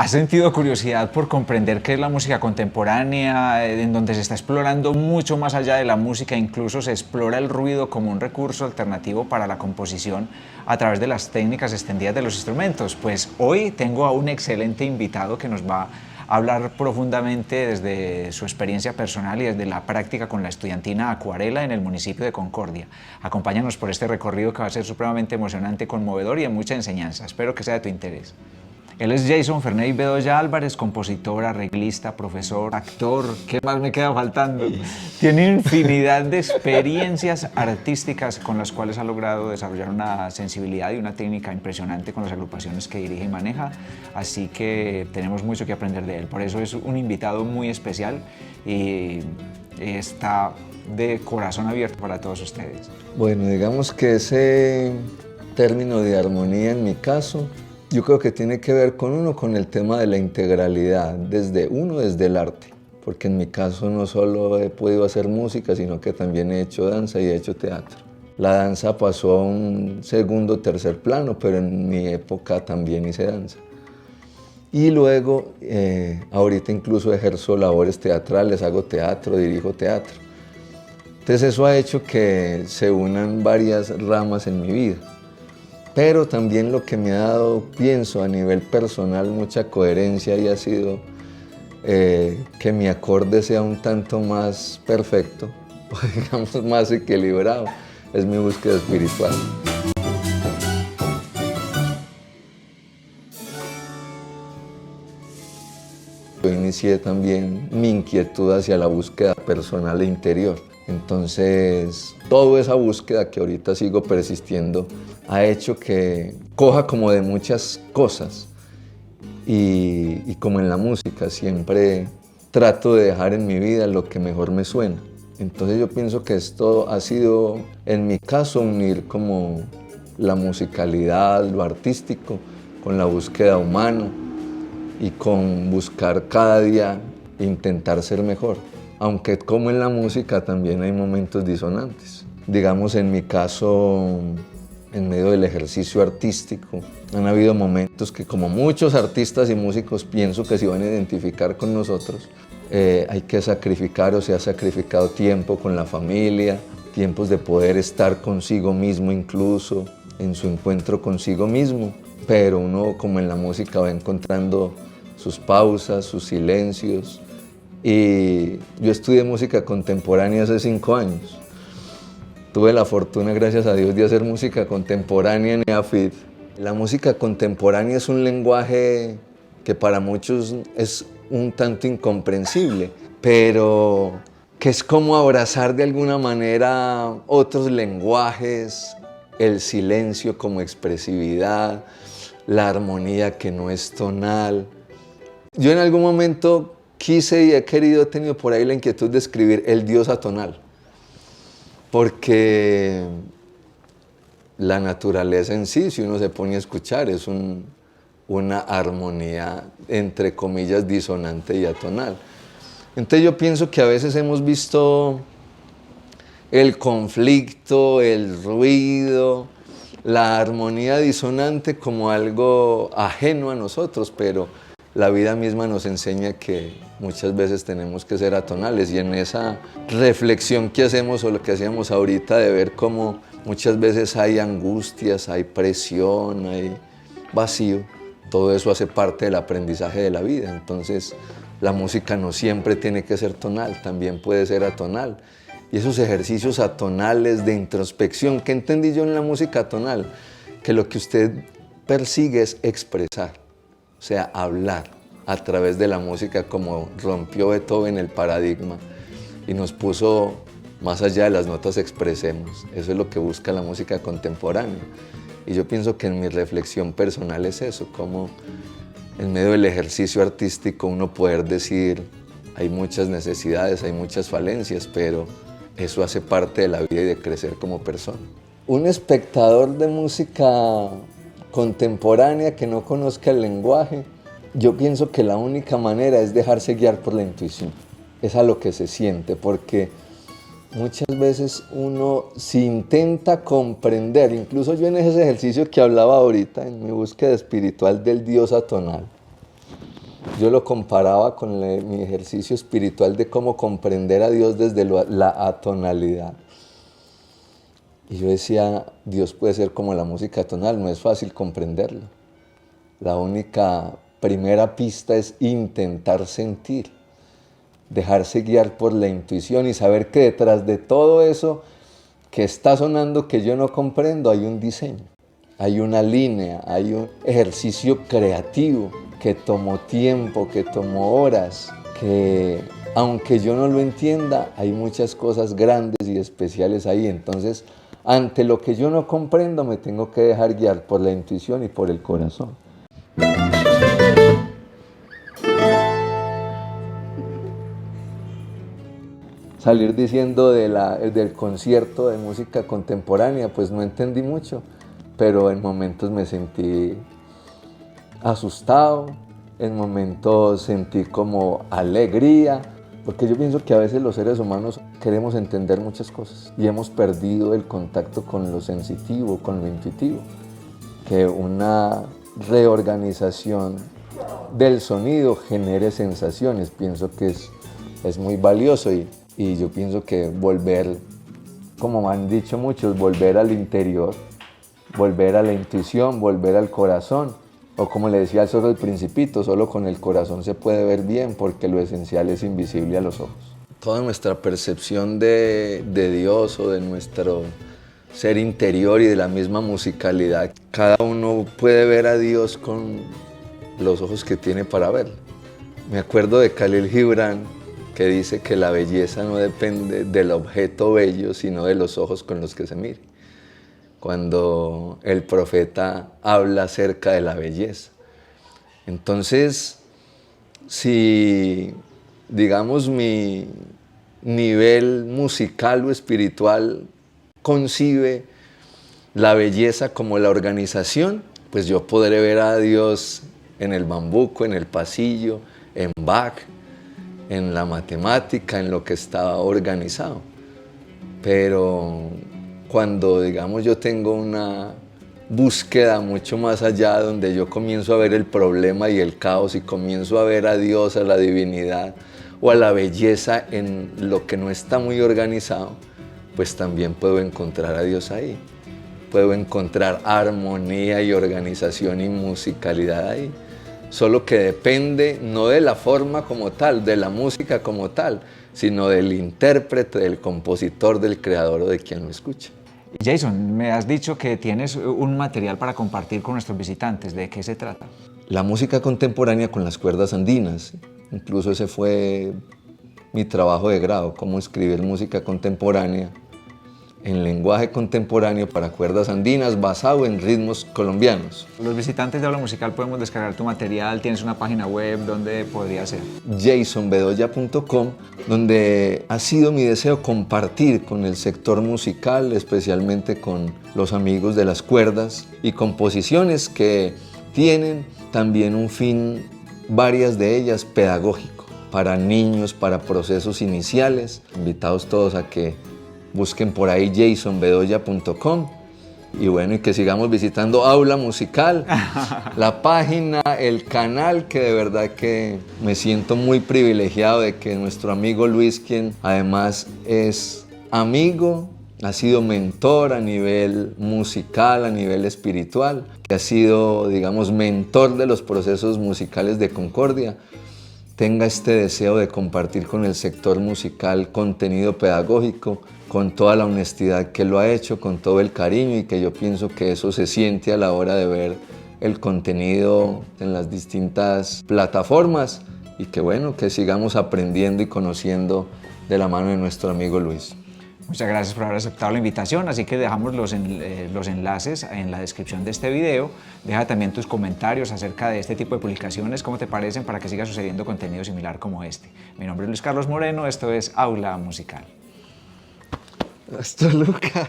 ¿Has sentido curiosidad por comprender qué es la música contemporánea, en donde se está explorando mucho más allá de la música, incluso se explora el ruido como un recurso alternativo para la composición a través de las técnicas extendidas de los instrumentos? Pues hoy tengo a un excelente invitado que nos va a hablar profundamente desde su experiencia personal y desde la práctica con la estudiantina Acuarela en el municipio de Concordia. Acompáñanos por este recorrido que va a ser supremamente emocionante, conmovedor y de mucha enseñanza. Espero que sea de tu interés. Él es Jason Ferney Bedoya Álvarez, compositor, arreglista, profesor, actor. ¿Qué más me queda faltando? Tiene infinidad de experiencias artísticas con las cuales ha logrado desarrollar una sensibilidad y una técnica impresionante con las agrupaciones que dirige y maneja. Así que tenemos mucho que aprender de él. Por eso es un invitado muy especial y está de corazón abierto para todos ustedes. Bueno, digamos que ese término de armonía en mi caso, yo creo que tiene que ver con el tema de la integralidad, desde el arte, porque en mi caso no solo he podido hacer música, sino que también he hecho danza y he hecho teatro. La danza pasó a un segundo, tercer plano, pero en mi época también hice danza. Y luego, ahorita incluso ejerzo labores teatrales, hago teatro, dirijo teatro. Entonces eso ha hecho que se unan varias ramas en mi vida. Pero también lo que me ha dado, pienso, a nivel personal, mucha coherencia y ha sido que mi acorde sea un tanto más perfecto, o digamos más equilibrado, es mi búsqueda espiritual. Yo inicié también mi inquietud hacia la búsqueda personal e interior. Entonces, toda esa búsqueda que ahorita sigo persistiendo ha hecho que coja como de muchas cosas y como en la música siempre trato de dejar en mi vida lo que mejor me suena. Entonces yo pienso que esto ha sido, en mi caso, unir como la musicalidad, lo artístico, con la búsqueda humana y con buscar cada día intentar ser mejor. Aunque como en la música también hay momentos disonantes. Digamos, en mi caso, en medio del ejercicio artístico, han habido momentos que, como muchos artistas y músicos, pienso que se van a identificar con nosotros. Hay que sacrificar, o se ha sacrificado tiempo con la familia, tiempos de poder estar consigo mismo incluso, en su encuentro consigo mismo. Pero uno, como en la música, va encontrando sus pausas, sus silencios. Y yo estudié música contemporánea hace 5 años. Tuve la fortuna, gracias a Dios, de hacer música contemporánea en EAFIT. La música contemporánea es un lenguaje que para muchos es un tanto incomprensible, pero que es como abrazar de alguna manera otros lenguajes, el silencio como expresividad, la armonía que no es tonal. Yo en algún momento quise y he tenido por ahí la inquietud de escribir el Dios atonal, porque la naturaleza en sí, si uno se pone a escuchar, es una armonía, entre comillas, disonante y atonal. Entonces yo pienso que a veces hemos visto el conflicto, el ruido, la armonía disonante como algo ajeno a nosotros, pero la vida misma nos enseña que muchas veces tenemos que ser atonales, y en esa reflexión que hacemos, o lo que hacíamos ahorita, de ver cómo muchas veces hay angustias, hay presión, hay vacío, todo eso hace parte del aprendizaje de la vida. Entonces la música no siempre tiene que ser tonal, también puede ser atonal. Y esos ejercicios atonales de introspección, ¿qué entendí yo en la música atonal? Que lo que usted persigue es expresar, o sea, hablar a través de la música, como rompió Beethoven el paradigma y nos puso más allá de las notas, expresemos. Eso es lo que busca la música contemporánea. Y yo pienso que en mi reflexión personal es eso, como en medio del ejercicio artístico uno poder decir, hay muchas necesidades, hay muchas falencias, pero eso hace parte de la vida y de crecer como persona. Un espectador de música contemporánea que no conozca el lenguaje, yo pienso que la única manera es dejarse guiar por la intuición. Es a lo que se siente, porque muchas veces uno, si intenta comprender, incluso yo en ese ejercicio que hablaba ahorita, en mi búsqueda espiritual del Dios atonal, Yo lo comparaba con mi ejercicio espiritual de cómo comprender a Dios desde la atonalidad. Y yo decía, Dios puede ser como la música atonal, no es fácil comprenderlo. La única primera pista es intentar sentir, dejarse guiar por la intuición y saber que detrás de todo eso que está sonando que yo no comprendo hay un diseño, hay una línea, hay un ejercicio creativo que tomó tiempo, que tomó horas, que aunque yo no lo entienda, hay muchas cosas grandes y especiales ahí. Entonces, ante lo que yo no comprendo, me tengo que dejar guiar por la intuición y por el corazón. Salir diciendo del concierto de música contemporánea, pues no entendí mucho, pero en momentos me sentí asustado, en momentos sentí como alegría, porque yo pienso que a veces los seres humanos queremos entender muchas cosas y hemos perdido el contacto con lo sensitivo, con lo intuitivo, que una reorganización del sonido genere sensaciones, pienso que es muy valioso y yo pienso que volver, como me han dicho muchos, volver al interior, volver a la intuición, volver al corazón, o como le decía el zorro del Principito, solo con el corazón se puede ver bien porque lo esencial es invisible a los ojos. Toda nuestra percepción de Dios o de nuestro ser interior y de la misma musicalidad, cada uno puede ver a Dios con los ojos que tiene para verlo. Me acuerdo de Khalil Gibran, que dice que la belleza no depende del objeto bello, sino de los ojos con los que se mire. Cuando el profeta habla acerca de la belleza. Entonces, si, digamos, mi nivel musical o espiritual concibe la belleza como la organización, pues yo podré ver a Dios en el bambuco, en el pasillo, en Bach, en la matemática, en lo que está organizado. Pero cuando, digamos, yo tengo una búsqueda mucho más allá, donde yo comienzo a ver el problema y el caos y comienzo a ver a Dios, a la divinidad o a la belleza en lo que no está muy organizado, pues también puedo encontrar a Dios ahí. Puedo encontrar armonía y organización y musicalidad ahí. Solo que depende no de la forma como tal, de la música como tal, sino del intérprete, del compositor, del creador o de quien lo escucha. Jason, me has dicho que tienes un material para compartir con nuestros visitantes. ¿De qué se trata? La música contemporánea con las cuerdas andinas. Incluso ese fue mi trabajo de grado, cómo escribir música contemporánea en lenguaje contemporáneo para cuerdas andinas basado en ritmos colombianos. Los visitantes de Aula Musical podemos descargar tu material, tienes una página web, ¿dónde podría ser? jasonbedoya.com, donde ha sido mi deseo compartir con el sector musical, especialmente con los amigos de las cuerdas y composiciones que tienen también un fin, varias de ellas pedagógico, para niños, para procesos iniciales. Invitados todos a que busquen por ahí jasonbedoya.com y bueno, y que sigamos visitando Aula Musical, la página, el canal, que de verdad que me siento muy privilegiado de que nuestro amigo Luis, quien además es amigo, ha sido mentor a nivel musical, a nivel espiritual, que ha sido, digamos, mentor de los procesos musicales de Concordia, tenga este deseo de compartir con el sector musical contenido pedagógico, con toda la honestidad que lo ha hecho, con todo el cariño, y que yo pienso que eso se siente a la hora de ver el contenido en las distintas plataformas, y que bueno, que sigamos aprendiendo y conociendo de la mano de nuestro amigo Luis. Muchas gracias por haber aceptado la invitación, así que dejamos los enlaces en la descripción de este video. Deja también tus comentarios acerca de este tipo de publicaciones, cómo te parecen, para que siga sucediendo contenido similar como este. Mi nombre es Luis Carlos Moreno, esto es Aula Musical. Hasta Lucas.